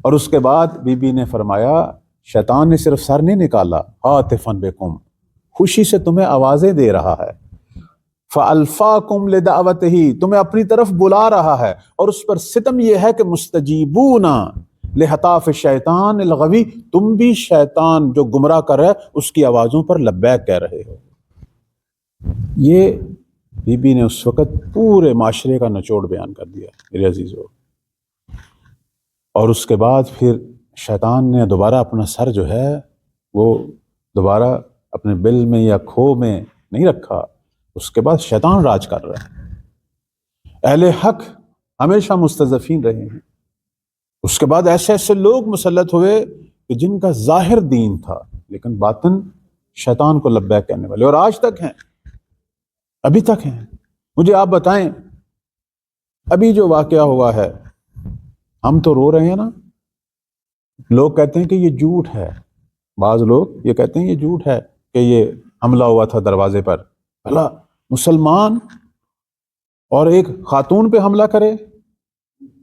اور اس کے بعد بی بی نے فرمایا شیطان نے صرف سر نہیں نکالا، عاطفاً بکم، خوشی سے تمہیں آوازیں دے رہا ہے، فَأَلْفَاكُمْ لِدَعْوَتِهِ، تمہیں اپنی طرف بلا رہا ہے، اور اس پر ستم یہ ہے کہ مستجیبون لِحَطَافِ الشیطان الغوی، تم بھی شیطان جو گمراہ کر رہا ہے اس کی آوازوں پر لبیک کہہ رہے ہو۔ یہ بی بی نے اس وقت پورے معاشرے کا نچوڑ بیان کر دیا میرے عزیزو۔ اور اس کے بعد پھر شیطان نے دوبارہ اپنا سر جو ہے وہ دوبارہ اپنے بل میں یا کھو میں نہیں رکھا، اس کے بعد شیطان راج کر رہا ہے۔ اہل حق ہمیشہ مستضعفین رہے ہیں، اس کے بعد ایسے ایسے لوگ مسلط ہوئے کہ جن کا ظاہر دین تھا لیکن باطن شیطان کو لبیک کہنے والے، اور آج تک ہیں، ابھی تک ہیں۔ مجھے آپ بتائیں ابھی جو واقعہ ہوا ہے، ہم تو رو رہے ہیں نا، لوگ کہتے ہیں کہ یہ جھوٹ ہے، بعض لوگ یہ کہتے ہیں یہ جھوٹ ہے کہ یہ حملہ ہوا تھا دروازے پر۔ بھلا مسلمان اور ایک خاتون پہ حملہ کرے،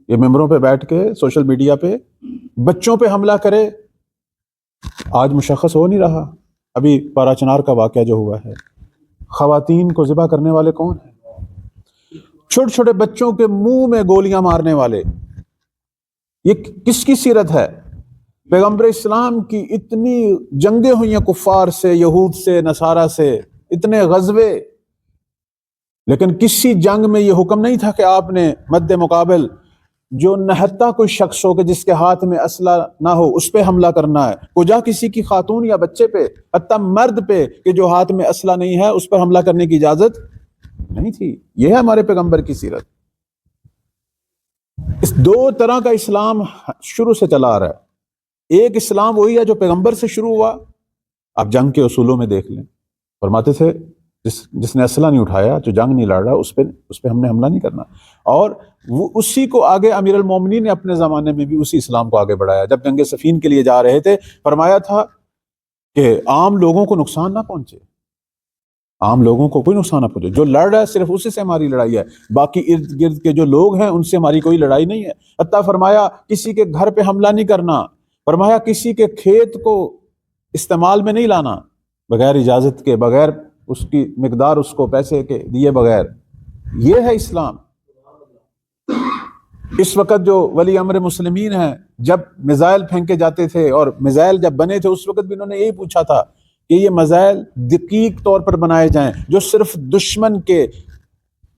یہ ممبروں پہ بیٹھ کے سوشل میڈیا پہ بچوں پہ حملہ کرے، آج مشخص ہو نہیں رہا۔ ابھی پارا چنار کا واقعہ جو ہوا ہے، خواتین کو ذبح کرنے والے کون ہیں؟ چھوٹے چھوٹے بچوں کے منہ میں گولیاں مارنے والے۔ یہ کس کی سیرت ہے؟ پیغمبر اسلام کی اتنی جنگیں ہوئی ہیں کفار سے، یہود سے، نصارہ سے، اتنے غزوے، لیکن کسی جنگ میں یہ حکم نہیں تھا کہ آپ نے مد مقابل جو نہتا کوئی شخص ہو کہ جس کے ہاتھ میں اسلحہ نہ ہو اس پہ حملہ کرنا ہے، کجا کسی کی خاتون یا بچے پہ، حتیٰ مرد پہ کہ جو ہاتھ میں اسلحہ نہیں ہے اس پر حملہ کرنے کی اجازت نہیں تھی۔ یہ ہے ہمارے پیغمبر کی سیرت۔ اس دو طرح کا اسلام شروع سے چلا آ رہا ہے۔ ایک اسلام وہی ہے جو پیغمبر سے شروع ہوا، آپ جنگ کے اصولوں میں دیکھ لیں، فرماتے تھے جس نے اسلحہ نہیں اٹھایا، جو جنگ نہیں لڑ رہا، اس پہ ہم نے حملہ نہیں کرنا، اور وہ اسی کو آگے امیر المومنین نے اپنے زمانے میں بھی اسی اسلام کو آگے بڑھایا۔ جب جنگ صفین کے لیے جا رہے تھے فرمایا تھا کہ عام لوگوں کو نقصان نہ پہنچے، عام لوگوں کو کوئی نقصان نہ پہنچے، جو لڑ رہا ہے صرف اسی سے ہماری لڑائی ہے، باقی ارد گرد کے جو لوگ ہیں ان سے ہماری کوئی لڑائی نہیں ہے۔ حتیٰ فرمایا کسی کے گھر پہ حملہ نہیں کرنا، فرمایا کسی کے کھیت کو استعمال میں نہیں لانا بغیر اجازت کے، بغیر اس کی مقدار اس کو پیسے کے دیے بغیر۔ یہ ہے اسلام۔ اس وقت جو ولی امر مسلمین ہیں، جب میزائل پھینکے جاتے تھے اور میزائل جب بنے تھے اس وقت بھی انہوں نے یہی پوچھا تھا کہ یہ میزائل دقیق طور پر بنائے جائیں جو صرف دشمن کے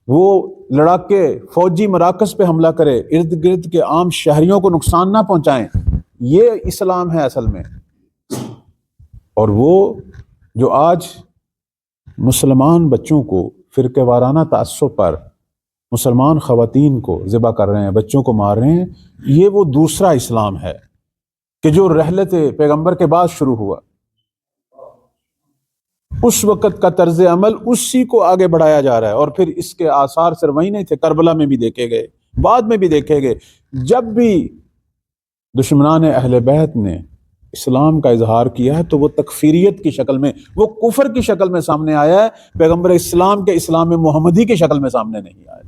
وہ لڑاکے فوجی مراکز پہ حملہ کرے، ارد گرد کے عام شہریوں کو نقصان نہ پہنچائیں۔ یہ اسلام ہے اصل میں۔ اور وہ جو آج مسلمان بچوں کو فرقے وارانہ تعصب پر مسلمان خواتین کو ذبح کر رہے ہیں، بچوں کو مار رہے ہیں، یہ وہ دوسرا اسلام ہے کہ جو رحلت پیغمبر کے بعد شروع ہوا۔ اس وقت کا طرز عمل اسی کو آگے بڑھایا جا رہا ہے، اور پھر اس کے آثار صرف وہی نہیں تھے، کربلا میں بھی دیکھے گئے، بعد میں بھی دیکھے گئے۔ جب بھی دشمنان اہل بیت نے اسلام کا اظہار کیا ہے تو وہ تکفیریت کی شکل میں، وہ کفر کی شکل میں سامنے آیا ہے، پیغمبر اسلام کے اسلام محمدی کی شکل میں سامنے نہیں آیا۔